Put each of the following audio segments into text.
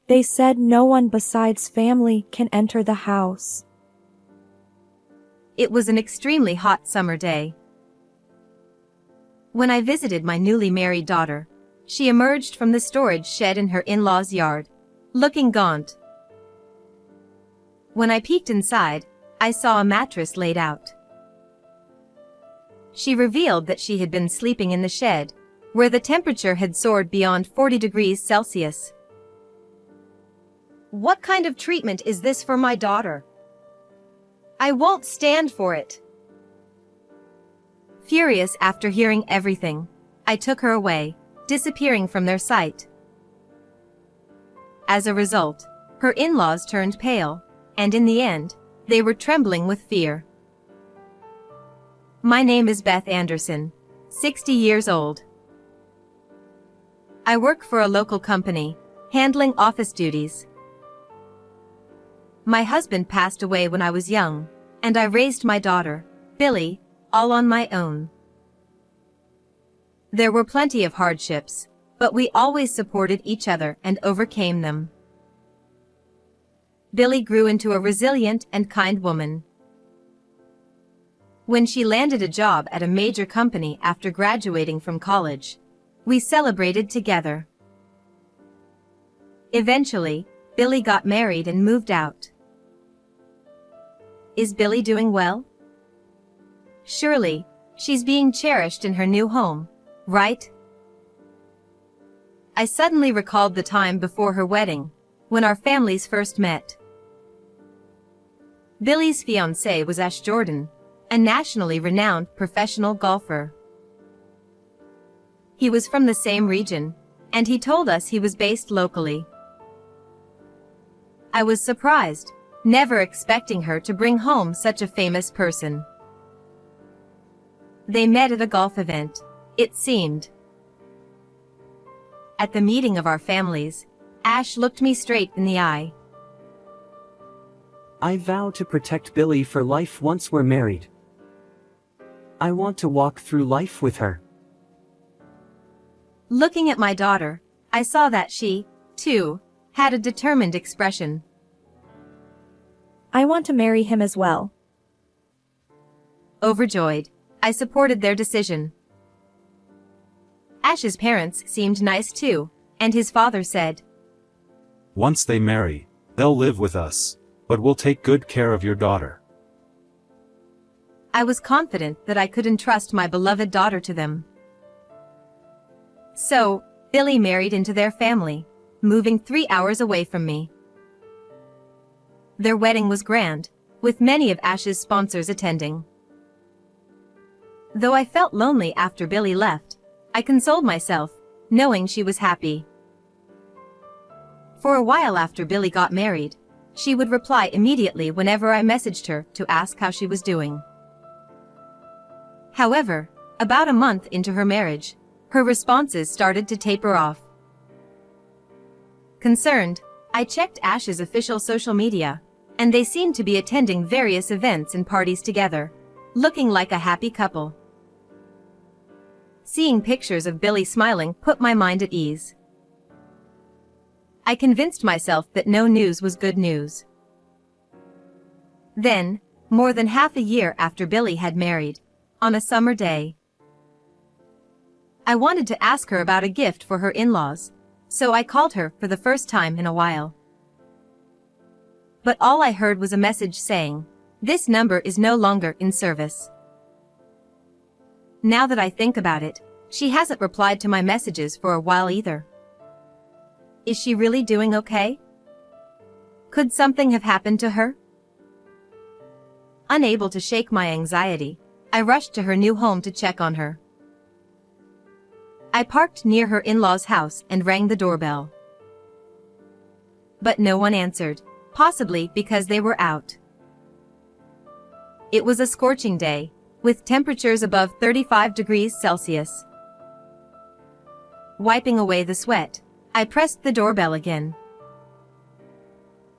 They said no one besides family can enter the house. It was an extremely hot summer day. When I visited my newly married daughter, she emerged from the storage shed in her in-laws' yard, looking gaunt. When I peeked inside, I saw a mattress laid out. She revealed that she had been sleeping in the shed, where the temperature had soared beyond 40 degrees Celsius. What kind of treatment is this for my daughter? I won't stand for it. Furious after hearing everything, I took her away, disappearing from their sight. As a result, her in-laws turned pale, and in the end, they were trembling with fear. My name is Beth Anderson, 60 years old. I work for a local company, handling office duties. My husband passed away when I was young, and I raised my daughter, Billy, all on my own. There were plenty of hardships, but we always supported each other and overcame them. Billy grew into a resilient and kind woman. When she landed a job at a major company after graduating from college, we celebrated together. Eventually, Billy got married and moved out. Is Billy doing well? Surely, she's being cherished in her new home, right? I suddenly recalled the time before her wedding, when our families first met. Billy's fiancé was Ash Jordan, a nationally renowned professional golfer. He was from the same region, and he told us he was based locally. I was surprised, never expecting her to bring home such a famous person. They met at a golf event, it seemed. At the meeting of our families, Ash looked me straight in the eye. I vow to protect Billy for life once we're married. I want to walk through life with her. Looking at my daughter, I saw that she, too, had a determined expression. I want to marry him as well. Overjoyed, I supported their decision. Ash's parents seemed nice too, and his father said, Once they marry, they'll live with us, but we'll take good care of your daughter. I was confident that I could entrust my beloved daughter to them. So, Billy married into their family, moving 3 hours away from me. Their wedding was grand, with many of Ash's sponsors attending. Though I felt lonely after Billy left, I consoled myself, knowing she was happy. For a while after Billy got married, she would reply immediately whenever I messaged her to ask how she was doing. However, about a month into her marriage, her responses started to taper off. Concerned, I checked Ash's official social media, and they seemed to be attending various events and parties together, looking like a happy couple. Seeing pictures of Billy smiling put my mind at ease. I convinced myself that no news was good news. Then, more than half a year after Billy had married, on a summer day, I wanted to ask her about a gift for her in-laws, so I called her for the first time in a while. But all I heard was a message saying, "This number is no longer in service." Now that I think about it, she hasn't replied to my messages for a while either. Is she really doing okay? Could something have happened to her? Unable to shake my anxiety, I rushed to her new home to check on her. I parked near her in-laws' house and rang the doorbell. But no one answered, possibly because they were out. It was a scorching day, with temperatures above 35 degrees Celsius. Wiping away the sweat, I pressed the doorbell again.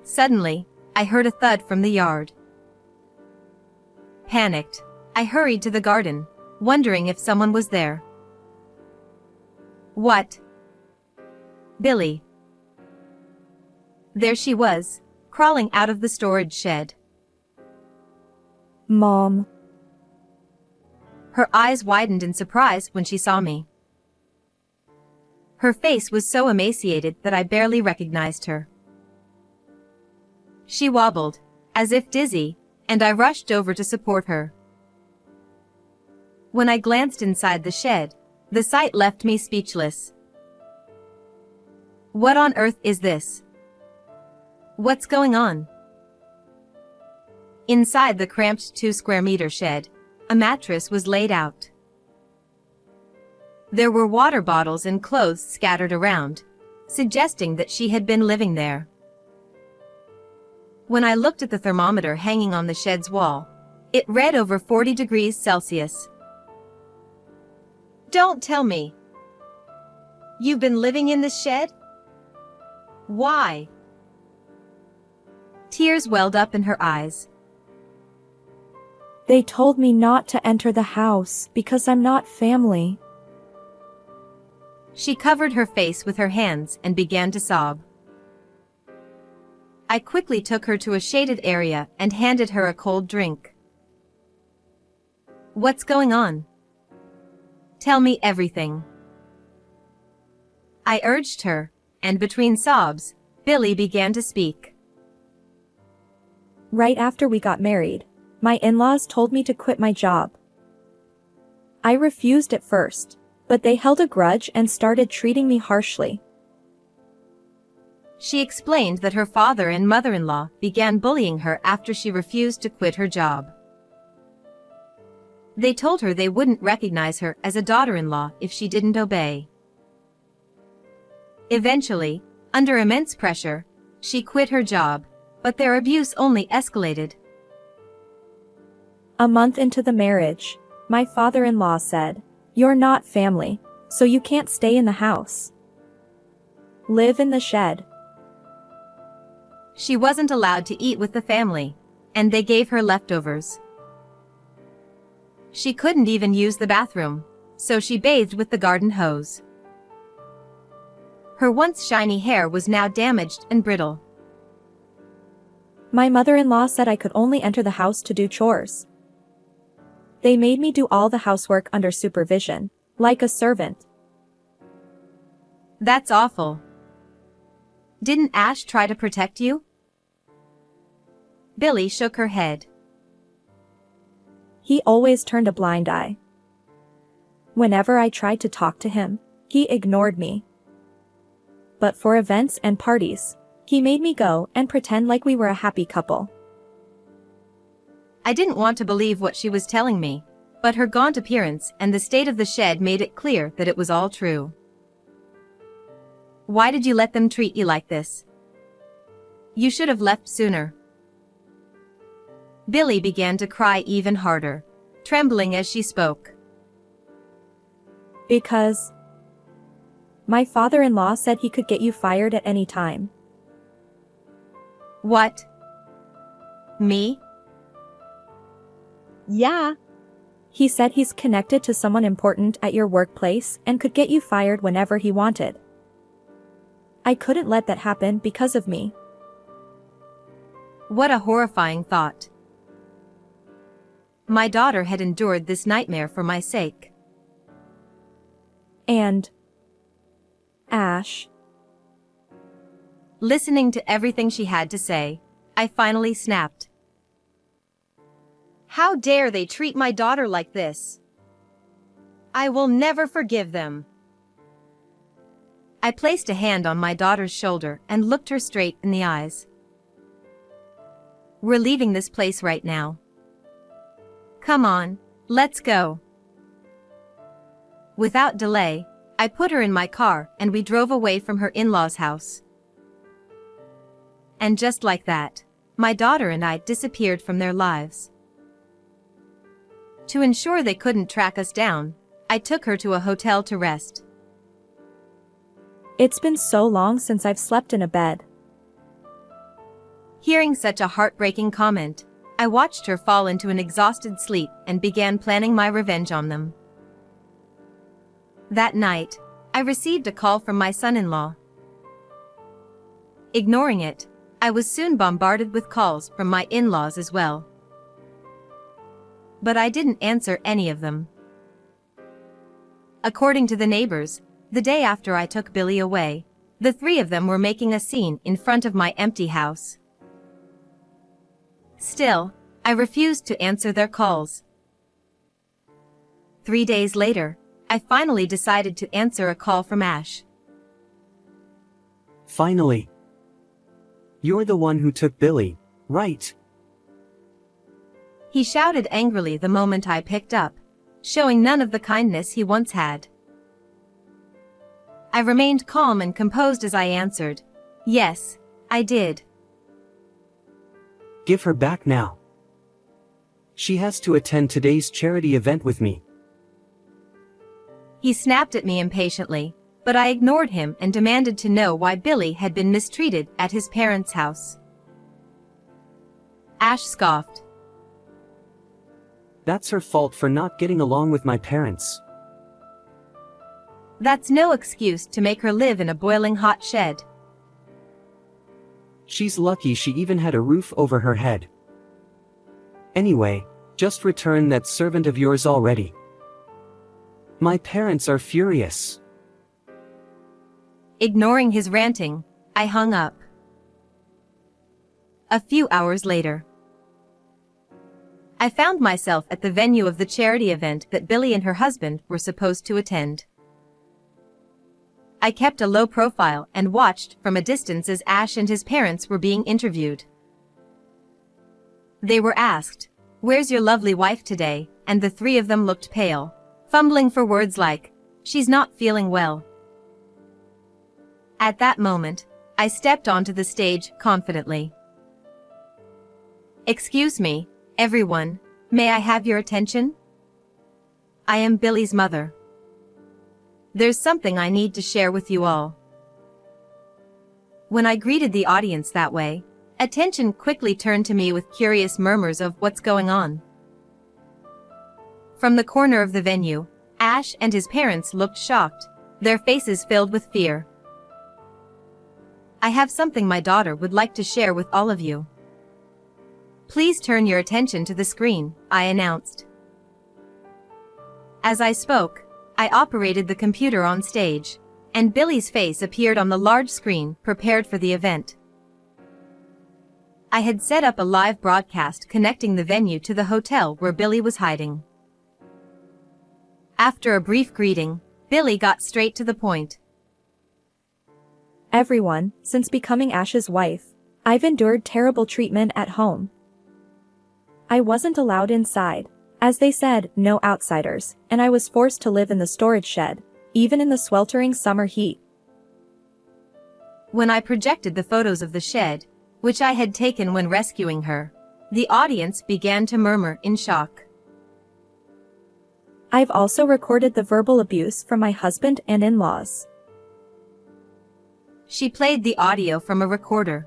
Suddenly, I heard a thud from the yard. Panicked, I hurried to the garden, wondering if someone was there. What? Billy. There she was, crawling out of the storage shed. Mom. Her eyes widened in surprise when she saw me. Her face was so emaciated that I barely recognized her. She wobbled, as if dizzy, and I rushed over to support her. When I glanced inside the shed, the sight left me speechless. What on earth is this? What's going on? Inside the cramped 2-square-meter shed, a mattress was laid out. There were water bottles and clothes scattered around, suggesting that she had been living there. When I looked at the thermometer hanging on the shed's wall, it read over 40 degrees Celsius. Don't tell me. You've been living in this shed? Why? Tears welled up in her eyes. They told me not to enter the house because I'm not family. She covered her face with her hands and began to sob. I quickly took her to a shaded area and handed her a cold drink. What's going on? Tell me everything. I urged her, and between sobs, Billy began to speak. Right after we got married, my in-laws told me to quit my job. I refused at first, but they held a grudge and started treating me harshly. She explained that her father and mother-in-law began bullying her after she refused to quit her job. They told her they wouldn't recognize her as a daughter-in-law if she didn't obey. Eventually, under immense pressure, she quit her job, but their abuse only escalated. A month into the marriage, my father-in-law said, "You're not family, so you can't stay in the house. Live in the shed." She wasn't allowed to eat with the family, and they gave her leftovers. She couldn't even use the bathroom, so she bathed with the garden hose. Her once shiny hair was now damaged and brittle. My mother-in-law said I could only enter the house to do chores. They made me do all the housework under supervision, like a servant. That's awful. Didn't Ash try to protect you? Billy shook her head. He always turned a blind eye. Whenever I tried to talk to him, he ignored me. But for events and parties, he made me go and pretend like we were a happy couple. I didn't want to believe what she was telling me, but her gaunt appearance and the state of the shed made it clear that it was all true. Why did you let them treat you like this? You should have left sooner. Billy began to cry even harder, trembling as she spoke. Because my father-in-law said he could get you fired at any time. What? Me? Yeah. He said he's connected to someone important at your workplace and could get you fired whenever he wanted. I couldn't let that happen because of me. What a horrifying thought. My daughter had endured this nightmare for my sake. And Ash. Listening to everything she had to say, I finally snapped. How dare they treat my daughter like this? I will never forgive them. I placed a hand on my daughter's shoulder and looked her straight in the eyes. We're leaving this place right now. Come on, let's go. Without delay, I put her in my car and we drove away from her in-laws' house. And just like that, my daughter and I disappeared from their lives. To ensure they couldn't track us down, I took her to a hotel to rest. It's been so long since I've slept in a bed. Hearing such a heartbreaking comment, I watched her fall into an exhausted sleep and began planning my revenge on them. That night, I received a call from my son-in-law. Ignoring it, I was soon bombarded with calls from my in-laws as well. But I didn't answer any of them. According to the neighbors, the day after I took Billy away, the three of them were making a scene in front of my empty house. Still, I refused to answer their calls. 3 days later, I finally decided to answer a call from Ash. Finally. You're the one who took Billy, right? He shouted angrily the moment I picked up, showing none of the kindness he once had. I remained calm and composed as I answered, "Yes, I did." Give her back now. She has to attend today's charity event with me. He snapped at me impatiently, but I ignored him and demanded to know why Billy had been mistreated at his parents' house. Ash scoffed. That's her fault for not getting along with my parents. That's no excuse to make her live in a boiling hot shed. She's lucky she even had a roof over her head. Anyway, just return that servant of yours already. My parents are furious. Ignoring his ranting, I hung up. A few hours later, I found myself at the venue of the charity event that Billy and her husband were supposed to attend. I kept a low profile and watched from a distance as Ash and his parents were being interviewed. They were asked, "Where's your lovely wife today?" and the three of them looked pale, fumbling for words like, "She's not feeling well." At that moment, I stepped onto the stage confidently. "Excuse me, everyone, may I have your attention? I am Billy's mother. There's something I need to share with you all." When I greeted the audience that way, attention quickly turned to me with curious murmurs of what's going on. From the corner of the venue, Ash and his parents looked shocked, their faces filled with fear. "I have something my daughter would like to share with all of you. Please turn your attention to the screen," I announced. As I spoke, I operated the computer on stage, and Billy's face appeared on the large screen prepared for the event. I had set up a live broadcast connecting the venue to the hotel where Billy was hiding. After a brief greeting, Billy got straight to the point. Everyone, since becoming Ash's wife, I've endured terrible treatment at home. I wasn't allowed inside. As they said, no outsiders, and I was forced to live in the storage shed, even in the sweltering summer heat. When I projected the photos of the shed, which I had taken when rescuing her, the audience began to murmur in shock. I've also recorded the verbal abuse from my husband and in-laws. She played the audio from a recorder.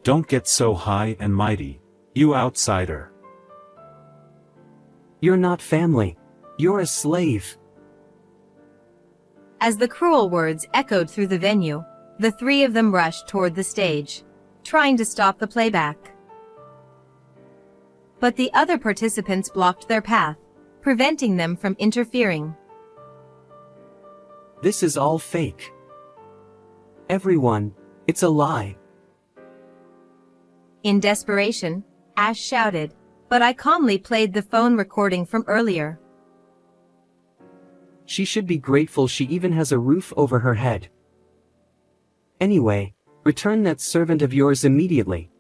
Don't get so high and mighty, you outsider. You're not family. You're a slave. As the cruel words echoed through the venue, the three of them rushed toward the stage, trying to stop the playback. But the other participants blocked their path, preventing them from interfering. This is all fake. Everyone, it's a lie. In desperation, Ash shouted, but I calmly played the phone recording from earlier. She should be grateful she even has a roof over her head. Anyway, return that servant of yours immediately.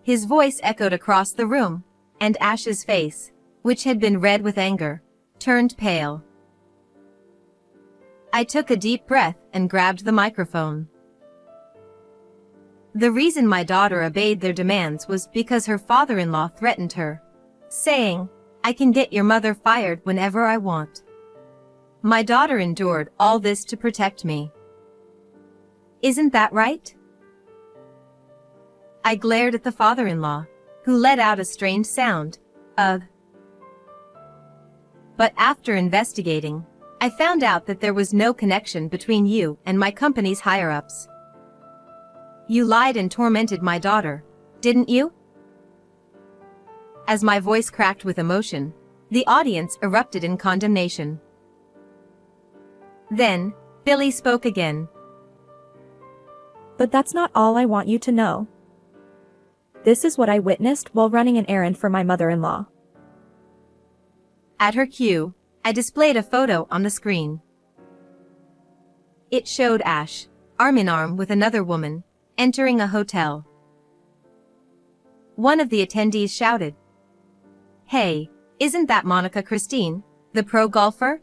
His voice echoed across the room, and Ash's face, which had been red with anger, turned pale. I took a deep breath and grabbed the microphone. The reason my daughter obeyed their demands was because her father-in-law threatened her, saying, "I can get your mother fired whenever I want." My daughter endured all this to protect me. Isn't that right? I glared at the father-in-law, who let out a strange sound, of. But after investigating, I found out that there was no connection between you and my company's higher-ups. You lied and tormented my daughter, didn't you? As my voice cracked with emotion, the audience erupted in condemnation. Then, Billy spoke again. But that's not all I want you to know. This is what I witnessed while running an errand for my mother-in-law. At her cue, I displayed a photo on the screen. It showed Ash, arm in arm with another woman, entering a hotel. One of the attendees shouted, "Hey, isn't that Monica Christine, the pro golfer?"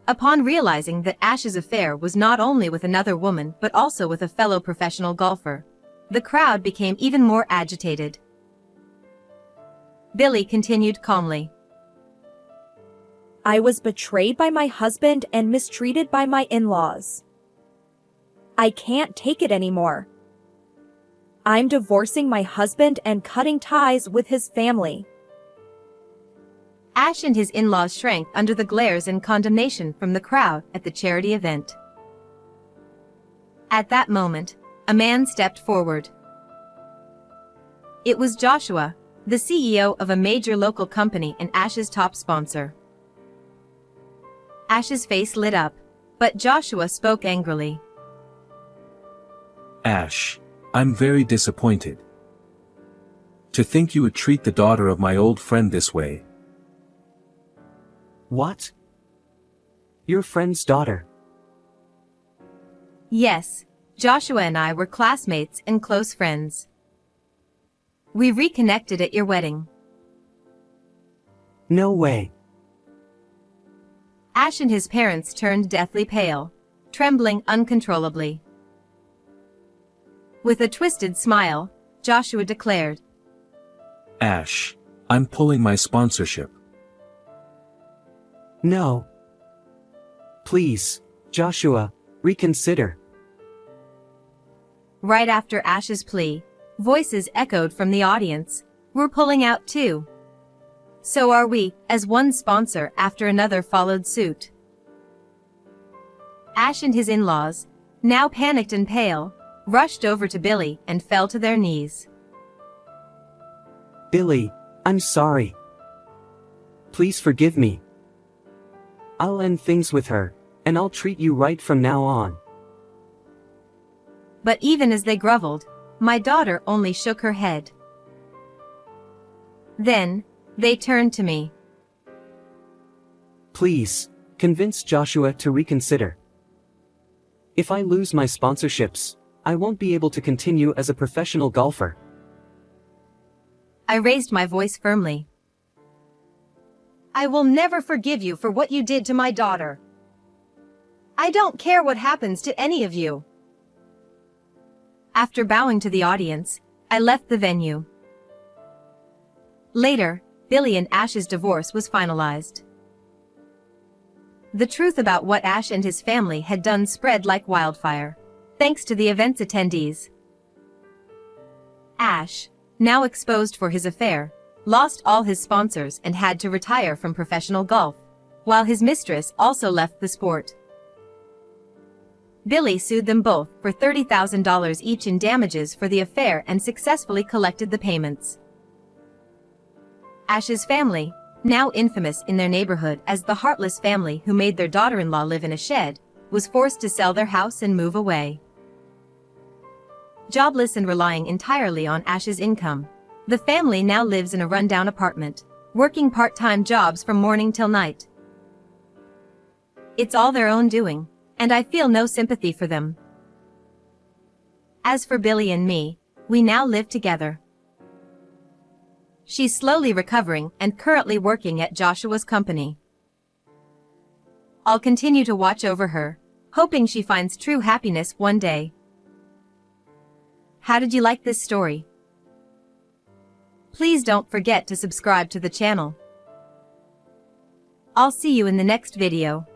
Upon realizing that Ash's affair was not only with another woman but also with a fellow professional golfer, the crowd became even more agitated. Billy continued calmly. I was betrayed by my husband and mistreated by my in-laws. I can't take it anymore. I'm divorcing my husband and cutting ties with his family. Ash and his in-laws shrank under the glares and condemnation from the crowd at the charity event. At that moment, a man stepped forward. It was Joshua, the CEO of a major local company and Ash's top sponsor. Ash's face lit up, but Joshua spoke angrily. Ash, I'm very disappointed. To think you would treat the daughter of my old friend this way. What? Your friend's daughter? Yes, Joshua and I were classmates and close friends. We reconnected at your wedding. No way. Ash and his parents turned deathly pale, trembling uncontrollably. With a twisted smile, Joshua declared, Ash, I'm pulling my sponsorship. No. Please, Joshua, reconsider. Right after Ash's plea, voices echoed from the audience. We're pulling out too. So are we, as one sponsor after another followed suit. Ash and his in-laws, now panicked and pale, rushed over to Billy and fell to their knees. Billy, I'm sorry. Please forgive me. I'll end things with her, and I'll treat you right from now on. But even as they groveled, my daughter only shook her head. Then, they turned to me. Please, convince Joshua to reconsider. If I lose my sponsorships, I won't be able to continue as a professional golfer. I raised my voice firmly. I will never forgive you for what you did to my daughter. I don't care what happens to any of you. After bowing to the audience, I left the venue. Later, Billy and Ash's divorce was finalized. The truth about what Ash and his family had done spread like wildfire, thanks to the event's attendees. Ash, now exposed for his affair, lost all his sponsors and had to retire from professional golf, while his mistress also left the sport. Billy sued them both for $30,000 each in damages for the affair and successfully collected the payments. Ash's family, now infamous in their neighborhood as the heartless family who made their daughter-in-law live in a shed, was forced to sell their house and move away. Jobless and relying entirely on Ash's income, the family now lives in a rundown apartment, working part-time jobs from morning till night. It's all their own doing, and I feel no sympathy for them. As for Billy and me, we now live together. She's slowly recovering and currently working at Joshua's company. I'll continue to watch over her, hoping she finds true happiness one day. How did you like this story? Please don't forget to subscribe to the channel. I'll see you in the next video.